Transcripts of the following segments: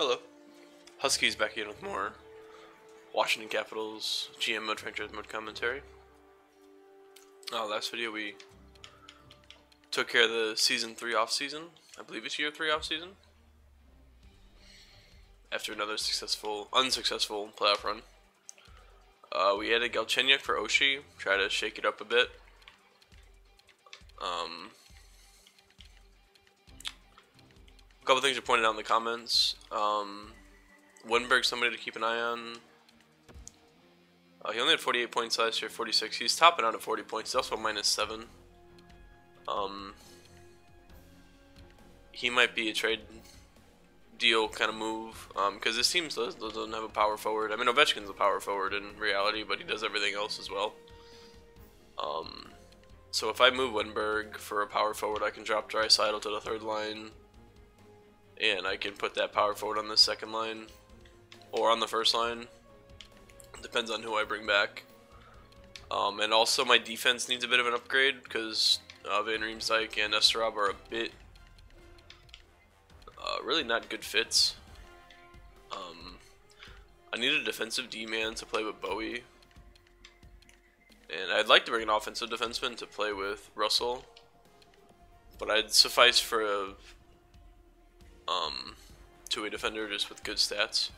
Hello. Huskies back in with more Washington Capitals GM mode, franchise mode commentary. Last video we took care of the Season 3 off-season. I believe it's Year 3 off-season. After another unsuccessful playoff run. We added Galchenyuk for Oshie, try to shake it up a bit. A couple things are pointed out in the comments. Woodenberg, somebody to keep an eye on. He only had 48 points last year, 46. He's topping out at 40 points. He's also -7. He might be a trade deal kind of move because this team doesn't have a power forward. I mean, Ovechkin's a power forward in reality, but he does everything else as well. So if I move Woodenberg for a power forward, I can drop Draisaitl to the third line. And I can put that power forward on the second line or on the first line. Depends on who I bring back. And also my defense needs a bit of an upgrade because Van Riemsdyk and Nesterov are a bit really not good fits. I need a defensive D-man to play with Bowie. And I'd like to bring an offensive defenseman to play with Russell. But I'd suffice for a two-way defender just with good stats.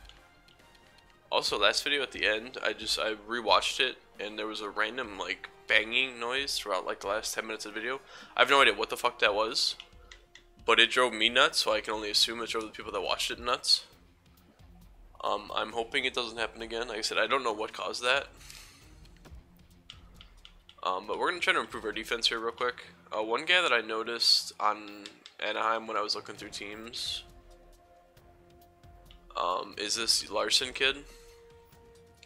Also, last video at the end, I rewatched it and there was a random like banging noise throughout like the last 10 minutes of the video. I have no idea what the fuck that was, but it drove me nuts, so I can only assume it drove the people that watched it nuts. I'm hoping it doesn't happen again. Like I said, I don't know what caused that. But we're gonna try to improve our defense here real quick. One guy that I noticed on Anaheim when I was looking through teams is this Larson kid.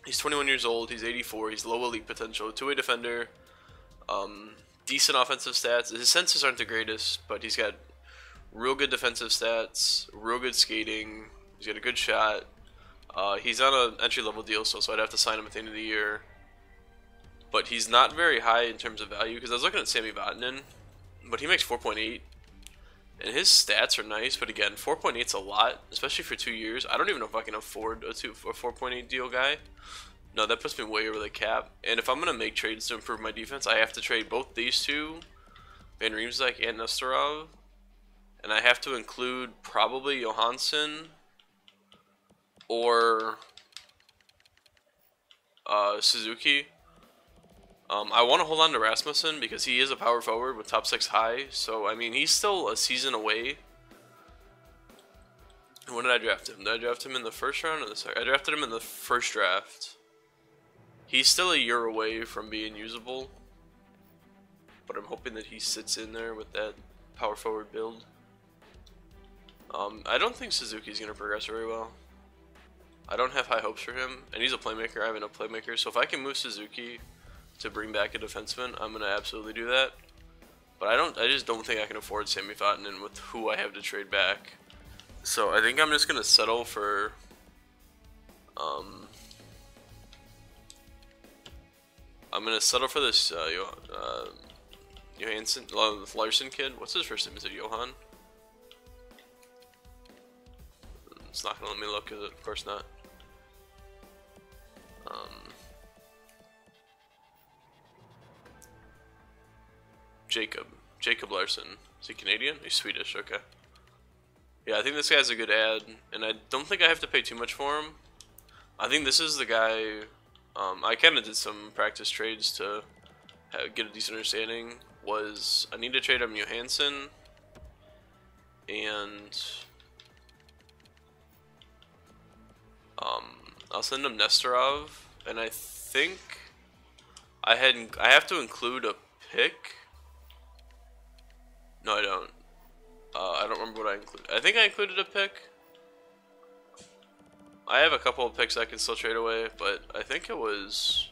He's 21 years old, he's 84, he's low elite potential, two-way defender, decent offensive stats. His senses aren't the greatest, but he's got real good defensive stats, real good skating, he's got a good shot. He's on an entry-level deal still, so I'd have to sign him at the end of the year. But he's not very high in terms of value, because I was looking at Sami Vatanen, but he makes 4.8. And his stats are nice, but again, 4.8 is a lot, especially for 2 years. I don't even know if I can afford a 4.8 deal guy. No, that puts me way over the cap. And if I'm going to make trades to improve my defense, I have to trade both these two, Van Riemsdyk and Nesterov. And I have to include probably Johansson or Suzuki. I want to hold on to Rasmussen because he is a power forward with top 6 high. So, I mean, he's still a season away. When did I draft him? Did I draft him in the first round or the second? I drafted him in the first draft. He's still a year away from being usable. But I'm hoping that he sits in there with that power forward build. I don't think Suzuki's going to progress very well. I don't have high hopes for him. And he's a playmaker. I have enough playmakers. So if I can move Suzuki to bring back a defenseman, I'm gonna absolutely do that. But I just don't think I can afford Sami Vatanen with who I have to trade back. So I think I'm just gonna settle for this Johansson, Larson kid. What's his first name? Is it Johan? It's not gonna let me look, is it? Of course not. Jacob Larson. Is he Canadian? He's Swedish, okay. Yeah, I think this guy's a good ad, and I don't think I have to pay too much for him. I think this is the guy, I kind of did some practice trades to get a decent understanding, I need to trade him Johansson, and I'll send him Nesterov, and I think I have to include a pick. No, I don't. I don't remember what I included. I think I included a pick. I have a couple of picks I can still trade away, but I think it was...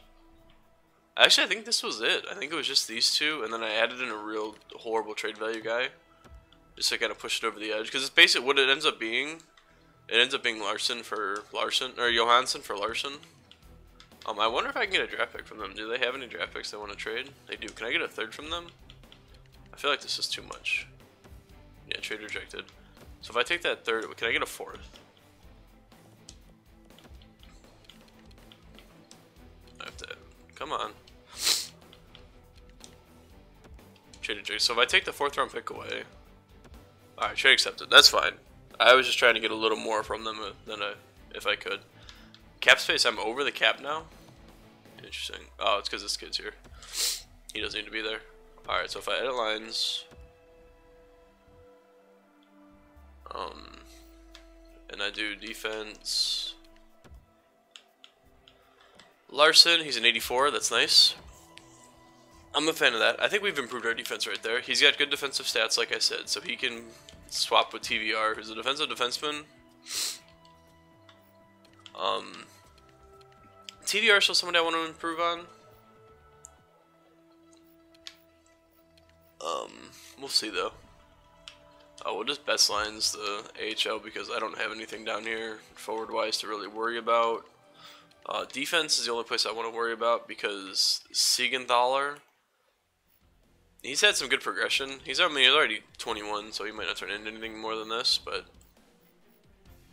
Actually, I think this was it. I think it was just these two, and then I added in a real horrible trade value guy. Just to kind of push it over the edge. Because it's basically what it ends up being. It ends up being Larson for Larson, or Johansson for Larson. I wonder if I can get a draft pick from them. Do they have any draft picks they want to trade? They do. Can I get a third from them? I feel like this is too much. Yeah, trade rejected. So if I take that third, can I get a fourth? Come on. Traded trade. So if I take the 4th round pick away, alright, trade accepted. That's fine. I was just trying to get a little more from them than if I could. Cap space, I'm over the cap now. Interesting. Oh, it's because this kid's here. He doesn't need to be there. Alright, so if I edit lines, and I do defense, Larson, he's an 84. That's nice. I'm a fan of that. I think we've improved our defense right there. He's got good defensive stats, like I said, so he can swap with TVR, who's a defensive defenseman. TVR is still somebody I want to improve on. We'll see though. We'll just best lines the AHL because I don't have anything down here forward-wise to really worry about. Defense is the only place I want to worry about because Siegenthaler, he's had some good progression. He's already 21, so he might not turn into anything more than this, but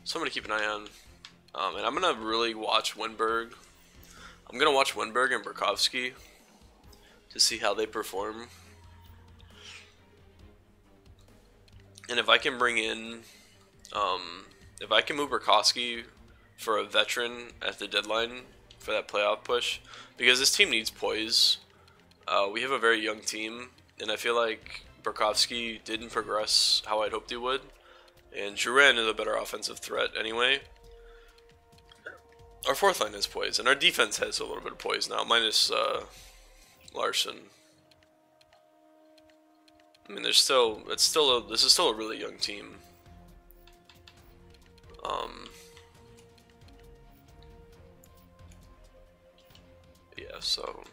something to keep an eye on. And I'm going to really watch Wenberg. I'm going to watch Wenberg and Burakovsky to see how they perform. And if I can bring in, if I can move Burakovsky for a veteran at the deadline for that playoff push, because this team needs poise. We have a very young team, and I feel like Burakovsky didn't progress how I'd hoped he would. And Juran is a better offensive threat anyway. Our 4th line is poise, and our defense has a little bit of poise now, minus Larson. I mean, this is still a really young team. Yeah, so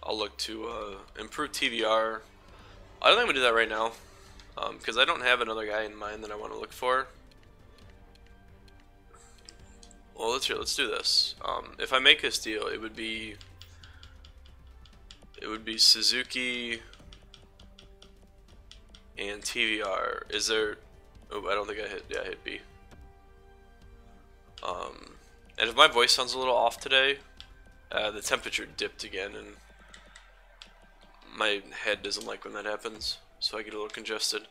I'll look to improve TVR. I don't think I'm gonna do that right now, because I don't have another guy in mind that I want to look for. Well, let's do this. If I make this deal, it would be Suzuki and TVR. Is there? Oh, I don't think I hit. Yeah, I hit B. And if my voice sounds a little off today, the temperature dipped again, and my head doesn't like when that happens, so I get a little congested.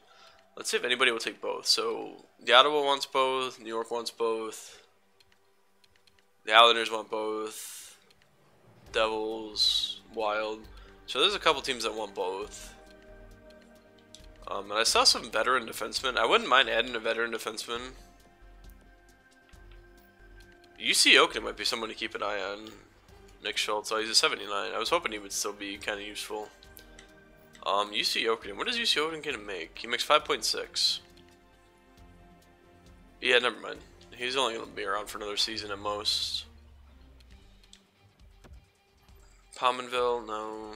Let's see if anybody will take both. So the Ottawa wants both. New York wants both. The Islanders want both. Devils, Wild. So there's a couple teams that want both. And I saw some veteran defensemen. I wouldn't mind adding a veteran defenseman. UC Oakland might be someone to keep an eye on. Nick Schultz. Oh, he's a 79. I was hoping he would still be kind of useful. UC Oakland. What does UC Oakland get to make? He makes 5.6. Yeah, never mind. He's only going to be around for another season at most. Pominville, no.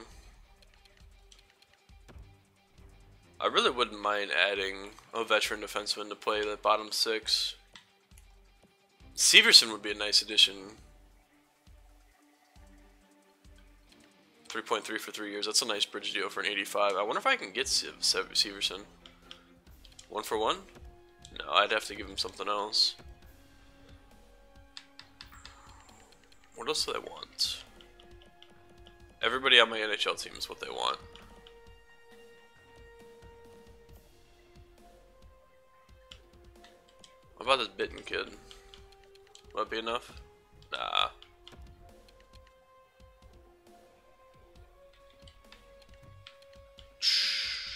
I really wouldn't mind adding a veteran defenseman to play the bottom 6. Severson would be a nice addition. 3.3 for 3 years. That's a nice bridge deal for an 85. I wonder if I can get Severson. 1 for 1? No, I'd have to give him something else. What else do they want? Everybody on my NHL team is what they want. What about this Bitten kid? Will that be enough? Nah.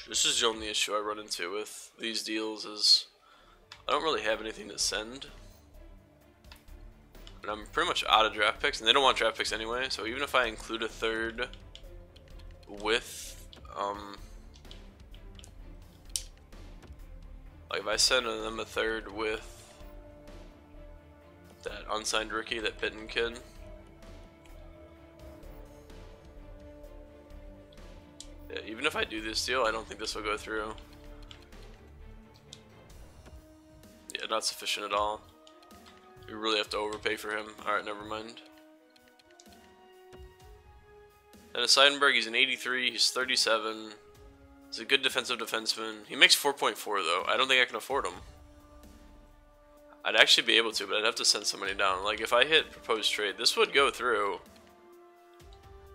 This is the only issue I run into with these deals is I don't really have anything to send. And I'm pretty much out of draft picks, and they don't want draft picks anyway, so even if I include a third with, like if I send them a third with that unsigned rookie, that Bitten kid, yeah, even if I do this deal, I don't think this will go through. Yeah, not sufficient at all. We really have to overpay for him. Alright, never mind. And a Seidenberg, he's an 83, he's 37. He's a good defensive defenseman. He makes 4.4 though. I don't think I can afford him. I'd actually be able to, but I'd have to send somebody down. Like, if I hit proposed trade, this would go through.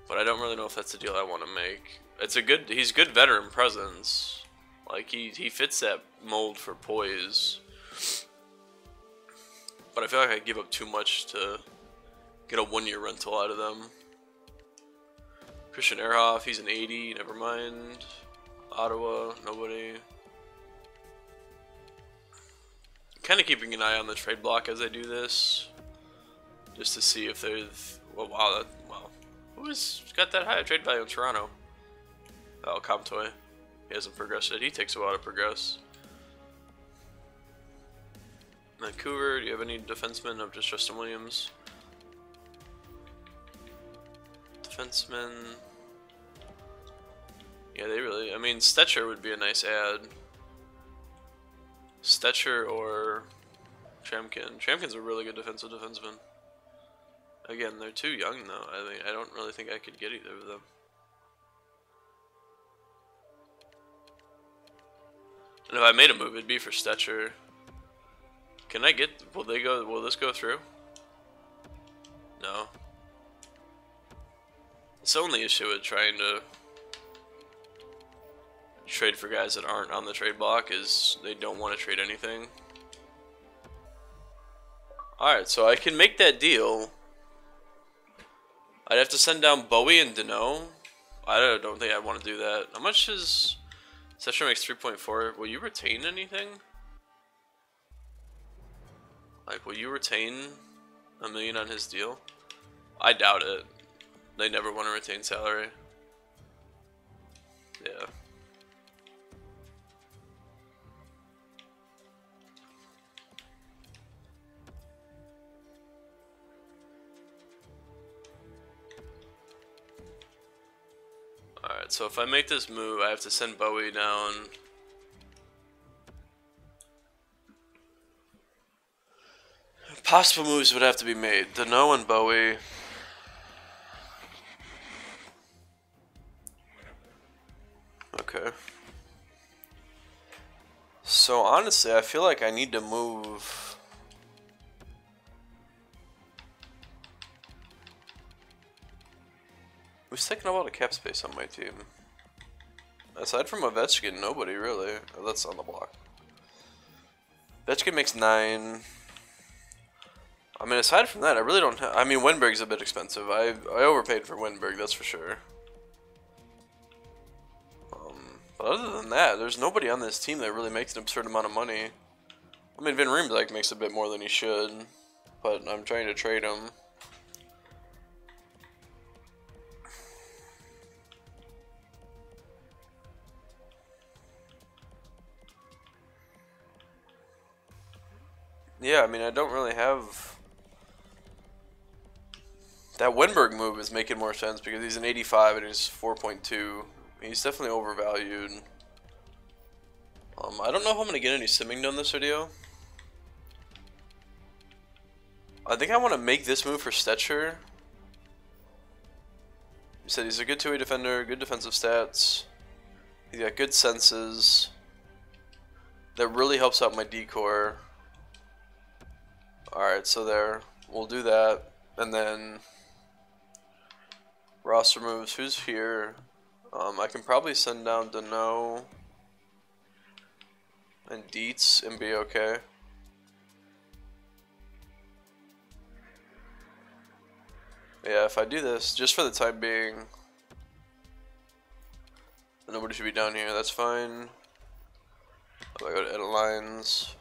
But I don't really know if that's the deal I want to make. He's good veteran presence. Like, he fits that mold for poise. But I feel like I give up too much to get a 1-year rental out of them. Christian Ehrhoff, he's an 80, never mind. Ottawa, nobody. Kind of keeping an eye on the trade block as I do this, just to see if there's. Well, wow, who's got that high a trade value in Toronto? Oh, Comtoy. He hasn't progressed yet. He takes a while to progress. Vancouver, do you have any defensemen of just Justin Williams? Defensemen. Yeah, they really. I mean, Stetcher would be a nice add. Stetcher or Tramkin. Tramkin's a really good defensive defenseman. Again, they're too young though. I don't really think I could get either of them. And if I made a move, it'd be for Stetcher. Can I get? Will this go through? No. It's the only issue with trying to trade for guys that aren't on the trade block is they don't want to trade anything. Alright, so I can make that deal. I'd have to send down Bowie and Deneau. I don't think I want to do that. How much is Session makes 3.4? Will you retain anything? Like, will you retain $1 million on his deal? I doubt it. They never want to retain salary. Yeah. Alright, so if I make this move, I have to send Bowie down. Possible moves would have to be made. Deneau and Bowie. Okay. So honestly, I feel like I need to move. Who's taking up all the cap space on my team? Aside from Ovechkin, nobody really. Oh, that's on the block. Ovechkin makes 9. I mean, aside from that, I really don't have. I mean, Wenberg's a bit expensive. I overpaid for Wenberg, that's for sure. But other than that, there's nobody on this team that really makes an absurd amount of money. I mean, Van Riemsdyk makes a bit more than he should, but I'm trying to trade him. Yeah, I mean, I don't really have. That Wenberg move is making more sense because he's an 85 and he's 4.2. He's definitely overvalued. I don't know if I'm going to get any simming done this video. I think I want to make this move for Stetcher. He said he's a good two-way defender, good defensive stats. He's got good senses. That really helps out my decor. Alright, so there. We'll do that. And then roster moves. Who's here? I can probably send down Deneau and Dietz and be okay. Yeah, if I do this, just for the time being, nobody should be down here, that's fine. If I go to edit lines.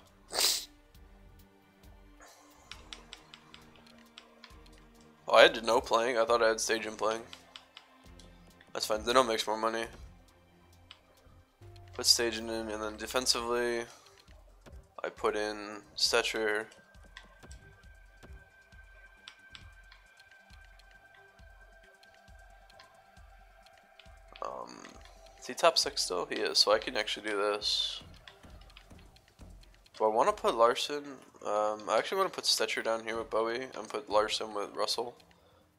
Oh, I had Deneau playing, I thought I had Stajan playing. That's fine, Deneau makes more money. Put Stajan in, and then defensively, I put in Stetcher. Is he top 6 still? He is, so I can actually do this. Do I want to put Larson? I actually want to put Stetcher down here with Bowie and put Larson with Russell.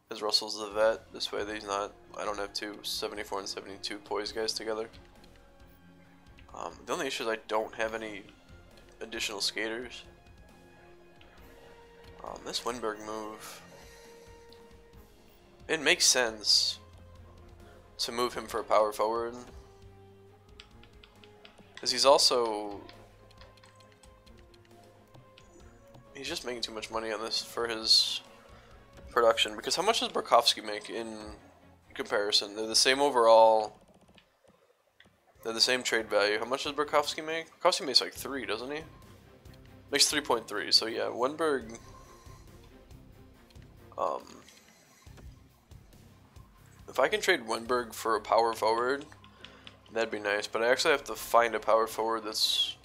Because Russell's the vet. This way he's not. I don't have two 74 and 72 poise guys together. The only issue is I don't have any additional skaters. This Winberg move, it makes sense to move him for a power forward, because he's just making too much money on this for his production. Because how much does Burakovsky make in comparison? They're the same overall. They're the same trade value. How much does Burakovsky make? Burakovsky makes like 3, doesn't he? Makes 3.3. So yeah, Winberg. If I can trade Winberg for a power forward, that'd be nice. But I actually have to find a power forward that's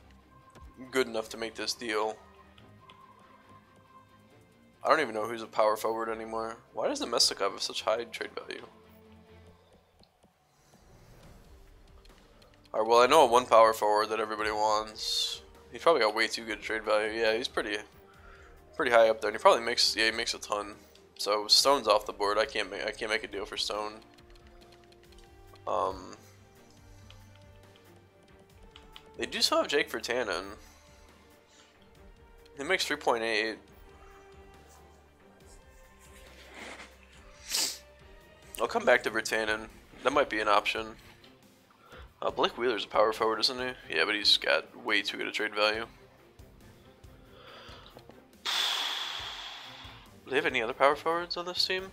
good enough to make this deal. I don't even know who's a power forward anymore. Why does the Mestikov have such high trade value? Alright, well I know one power forward that everybody wants. He's probably got way too good trade value. Yeah, he's pretty high up there. And he probably makes he makes a ton. So Stone's off the board. I can't make a deal for Stone. They do still have Jake Virtanen. He makes 3.8. I'll come back to Virtanen. That might be an option. Blake Wheeler's a power forward, isn't he? Yeah, but he's got way too good a trade value. Do they have any other power forwards on this team?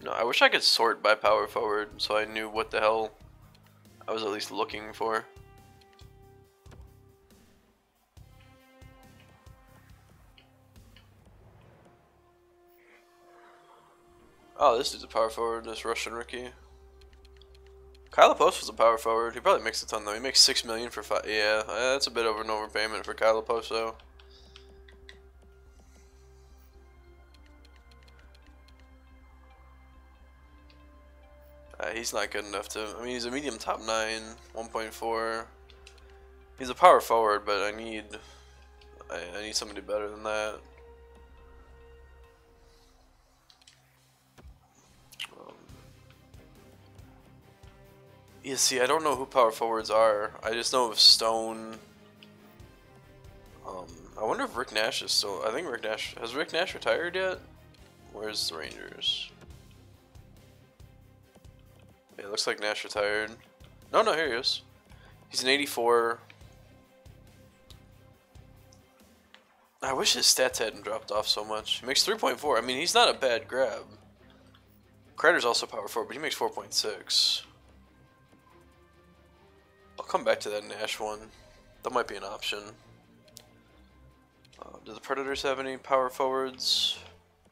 No, I wish I could sort by power forward so I knew what the hell I was at least looking for. Oh, this dude's a power forward, this Russian rookie. Kyle Post was a power forward. He probably makes a ton though. He makes $6 million for 5. Yeah, that's a bit of an overpayment for Kyle Post though. He's not good enough to. I mean, he's a medium top 9, 1.4. He's a power forward, but I need somebody better than that. Yeah, see, I don't know who power forwards are. I just know of Stone. I wonder if Rick Nash is still. I think has Rick Nash retired yet? Where's the Rangers? Yeah, looks like Nash retired. No, here he is. He's an 84. I wish his stats hadn't dropped off so much. He makes 3.4. I mean, he's not a bad grab. Kreider's also power forward, but he makes 4.6. I'll come back to that Nash one. That might be an option. Do the Predators have any power forwards?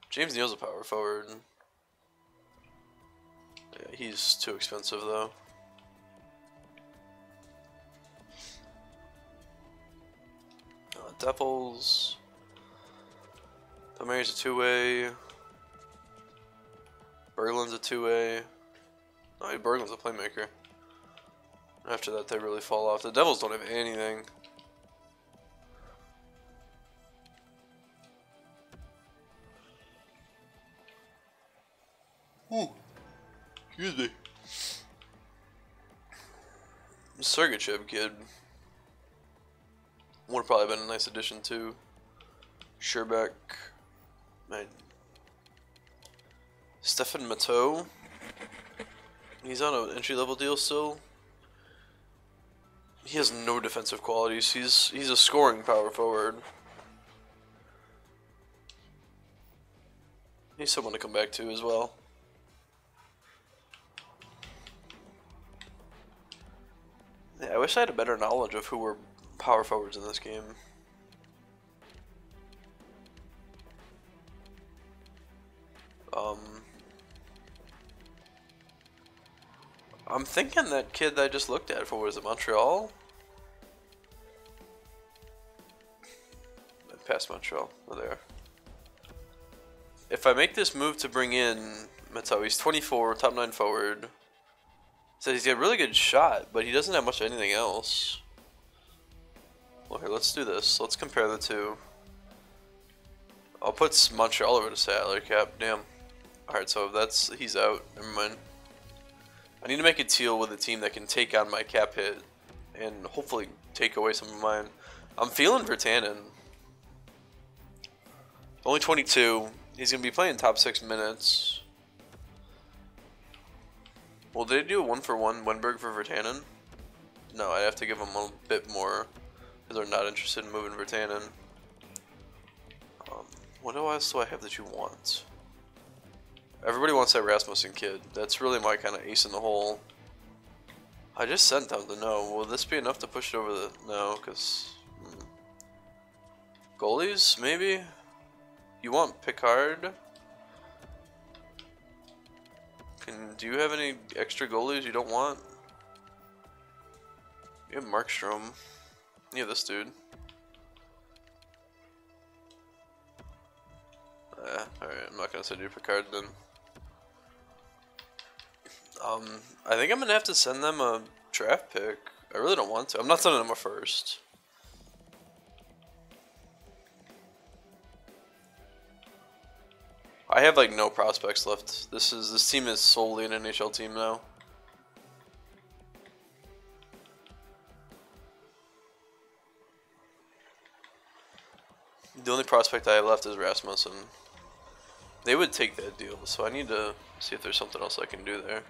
James Neal's a power forward. Yeah, he's too expensive though. Devils. Tomar's a 2-way. Berglund's a 2-way. Oh, Berglund's a playmaker. After that, they really fall off. The Devils don't have anything. Ooh. Excuse me. Sergachev kid would have probably been a nice addition too. Sherbeck. Man. Stefan Matteau. He's on an entry-level deal still. He has no defensive qualities. He's a scoring power forward. He's someone to come back to as well. Yeah, I wish I had a better knowledge of who were power forwards in this game. I'm thinking that kid that I just looked at for, was it Montreal? Past Montreal, there. If I make this move to bring in Matteau, he's 24, top 9 forward. So he's got a really good shot, but he doesn't have much of anything else. Well, here, let's do this. Let's compare the two. I'll put Montreal over the salary cap. Damn. Alright, so he's out. Never mind. I need to make a deal with a team that can take on my cap hit and hopefully take away some of mine. I'm feeling Virtanen. Only 22. He's going to be playing top 6 minutes. Well, did they do a 1-for-1 Wenberg for Virtanen? No, I have to give him a bit more because they're not interested in moving Virtanen. What else do I have that you want? Everybody wants that Rasmussen kid. That's really my kind of ace in the hole. I just sent them the no. Will this be enough to push it over the no? Because goalies, maybe. You want Picard? Do you have any extra goalies you don't want? You have Markstrom. You have this dude. Alright, I'm not gonna send you Picard then. I think I'm gonna have to send them a draft pick. I really don't want to. I'm not sending them a first. I have like no prospects left. This team is solely an NHL team now. The only prospect I have left is Rasmussen. They would take that deal, so I need to see if there's something else I can do there.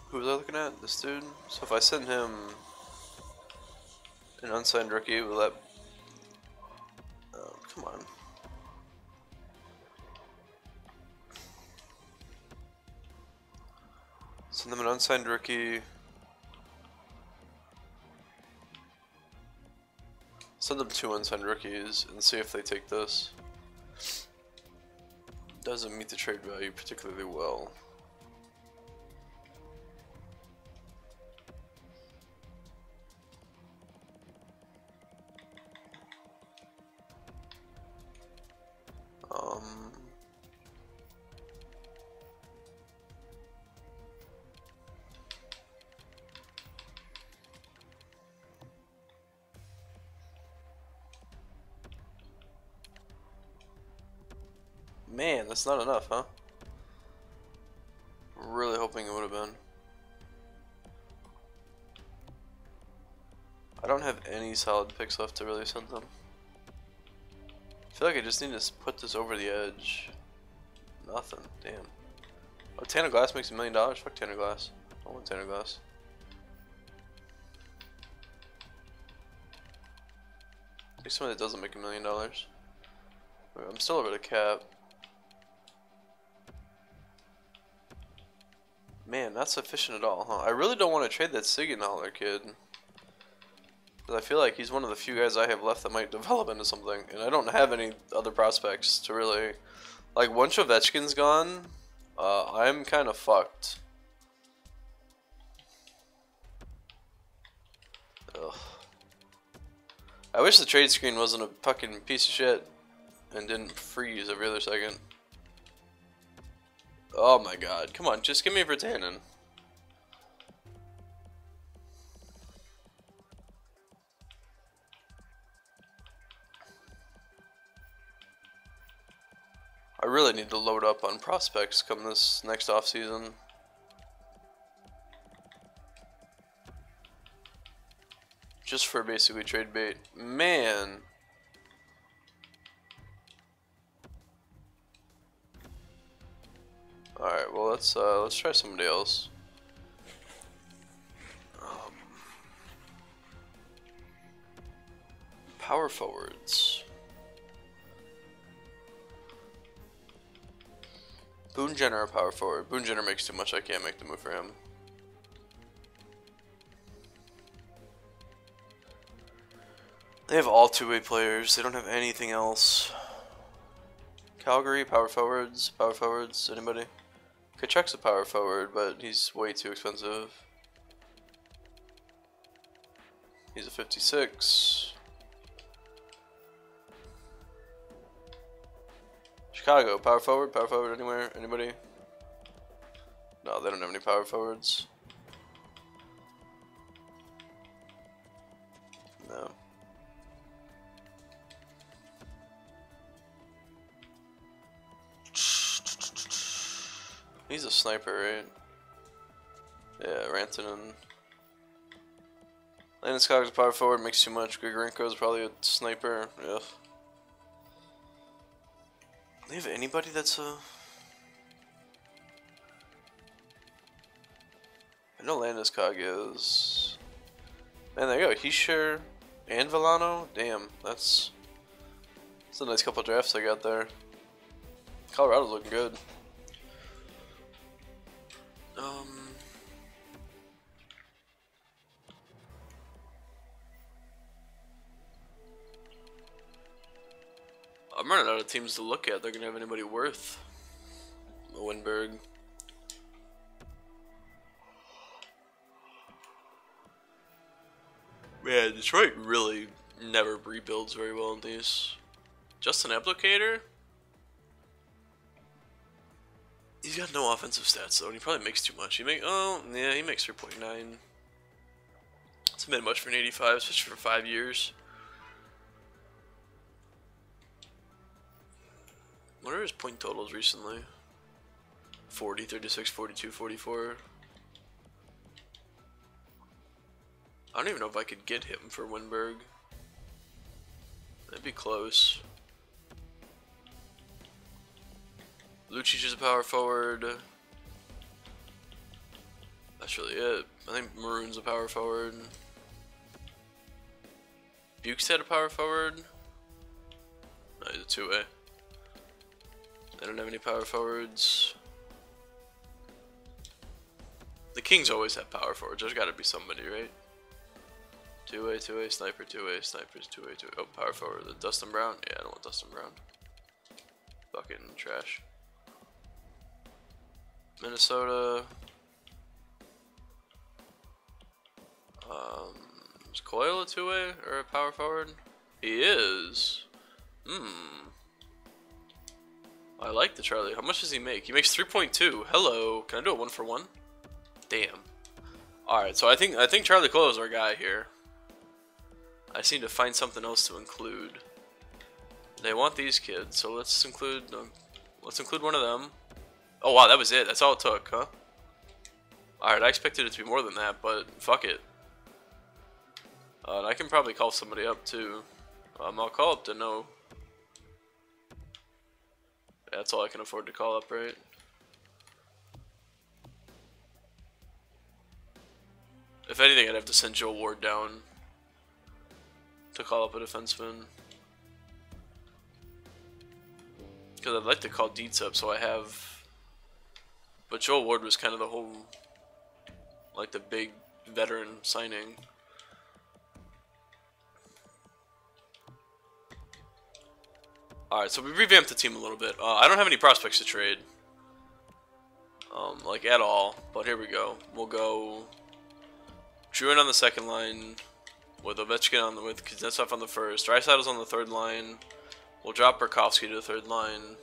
Who was I looking at? This dude? So if I send him an unsigned rookie, will that... Oh, come on. Send them an unsigned rookie. Send them 2 unsigned rookies and see if they take this. Doesn't meet the trade value particularly well. Man, that's not enough, huh? Really hoping it would have been. I don't have any solid picks left to really send them. I feel like I just need to put this over the edge. Nothing, damn. Oh, Tanner Glass makes $1 million? Fuck Tanner Glass. I want Tanner Glass. Take somebody that doesn't make $1 million. I'm still over the cap. Man, not sufficient at all, huh? I really don't want to trade that Siegenthaler kid. Because I feel like he's one of the few guys I have left that might develop into something. And I don't have any other prospects to really... Like, once Ovechkin's gone, I'm kind of fucked. Ugh. I wish the trade screen wasn't a fucking piece of shit and didn't freeze every other second. Oh my god, come on, just give me Virtanen. I really need to load up on prospects come this next offseason. Just for basically trade bait. Man. Alright, well let's try somebody else. Power forwards. Boone Jenner, a power forward. Boone Jenner makes too much, I can't make the move for him. They have all two-way players, they don't have anything else. Calgary, power forwards, anybody? Kachuk's a power forward, but he's way too expensive. He's a 56. Chicago, power forward anywhere, anybody? No, they don't have any power forwards. No. He's a sniper, right? Yeah, Rantanen. Landeskog's a power forward, makes too much. Grigorenko's probably a sniper. Ugh. they have anybody that's a... I know Landeskog is... Man, there you go. Heischer and Villano? Damn, that's a nice couple drafts I got there. Colorado's looking good. I'm running out of teams to look at. They're gonna have anybody worth Winberg. Man, Detroit really never rebuilds very well in these. Just an applicator? He's got no offensive stats though, and he probably makes too much. He makes 3.9. It's a bit much for an 85, especially for 5 years. What are his point totals recently? 40, 36, 42, 44. I don't even know if I could get him for Winberg. That'd be close. Lucic is a power forward. That's really it. I think Maroon's a power forward. Bukestad a power forward? No, he's a two-way. I don't have any power forwards. The Kings always have power forwards. There's got to be somebody, right? Two-way, sniper, two-way, snipers, two-way. Oh, power forward. The Dustin Brown? Yeah, I don't want Dustin Brown. Fucking trash. Minnesota. Is Coyle a two-way or a power forward? He is. I like the Charlie. How much does he make? He makes 3.2. Hello. Can I do a 1-for-1? Damn. Alright, so I think Charlie Coyle is our guy here. I just need to find something else to include. They want these kids, so let's include one of them. Oh wow, that was it. That's all it took, huh? Alright, I expected it to be more than that, but fuck it. And I can probably call somebody up too. I'll call up Deneau. Yeah, that's all I can afford to call up, right? If anything, I'd have to send Joe Ward down to call up a defenseman. Because I'd like to call Dietz up, so I have... But Joe Ward was kind of the whole... like the big veteran signing. Alright, so we revamped the team a little bit. I don't have any prospects to trade. Like at all. But here we go. We'll go... Druin on the second line. With Ovechkin with Kuznetsov on the first. Draisaitl's on the third line. We'll drop Burakovsky to the third line.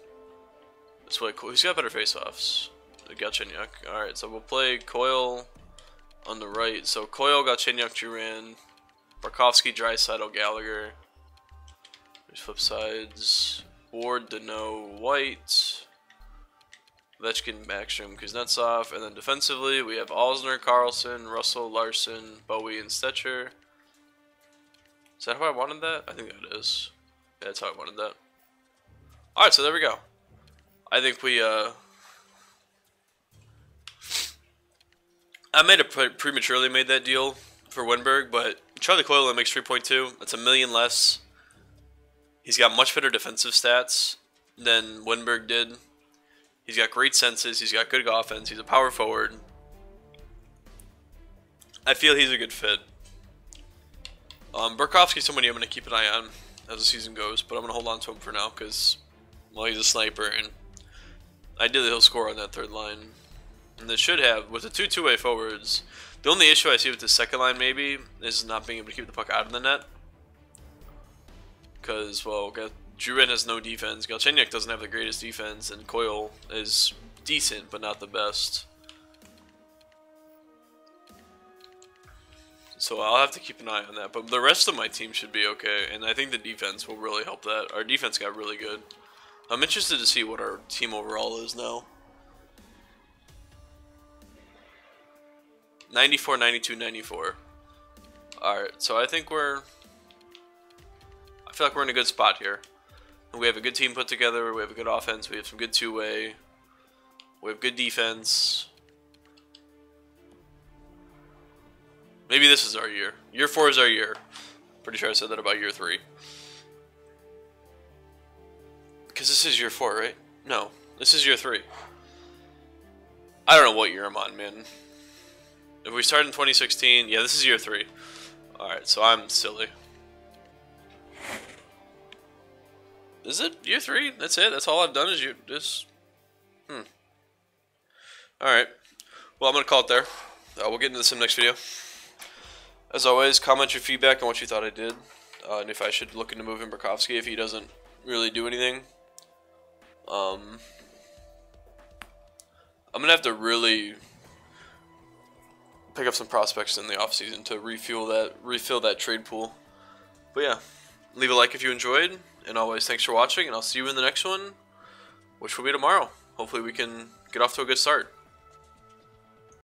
That's way cool. He's got better faceoffs. Galchenyuk. Alright, so we'll play Coyle on the right. So Coyle, Galchenyuk, Duran. Burakovsky, Draisaitl, Gallagher. There's flip sides. Ward, Deneau, White. Ovechkin, Backstrom, Kuznetsov. And then defensively, we have Alzner, Carlson, Russell, Larson, Bowie, and Stetcher. Is that how I wanted that? I think that is. Yeah, that's how I wanted that. Alright, so there we go. I think we, I prematurely made that deal for Winberg, but Charlie Coyle only makes 3.2. That's $1 million less. He's got much better defensive stats than Winberg did. He's got great senses. He's got good offense. He's a power forward. I feel he's a good fit. Burakovsky's somebody I'm going to keep an eye on as the season goes, but I'm going to hold on to him for now because, well, he's a sniper, and ideally he'll score on that third line. And they should have, with the two-way forwards, the only issue I see with the second line maybe is not being able to keep the puck out of the net. Because, well, Druin has no defense, Galchenyuk doesn't have the greatest defense, and Coyle is decent, but not the best. So I'll have to keep an eye on that. But the rest of my team should be okay, and I think the defense will really help that. Our defense got really good. I'm interested to see what our team overall is now. 94, 92, 94. Alright, so I think I feel like we're in a good spot here. We have a good team put together. We have a good offense. We have some good two-way. We have good defense. Maybe this is our year. Year 4 is our year. Pretty sure I said that about year 3. Because this is year 4, right? No, this is year 3. I don't know what year I'm on, man. If we started in 2016, yeah, this is year 3. Alright, so I'm silly. Is it year 3? That's it? That's all I've done is this? Alright. Well, I'm going to call it there. We'll get into this in the next video. As always, comment your feedback on what you thought I did. And if I should look into moving Burakovsky if he doesn't really do anything. I'm going to have to really pick up some prospects in the offseason to refill that trade pool. But yeah, leave a like if you enjoyed. And always, thanks for watching, and I'll see you in the next one, which will be tomorrow. Hopefully we can get off to a good start.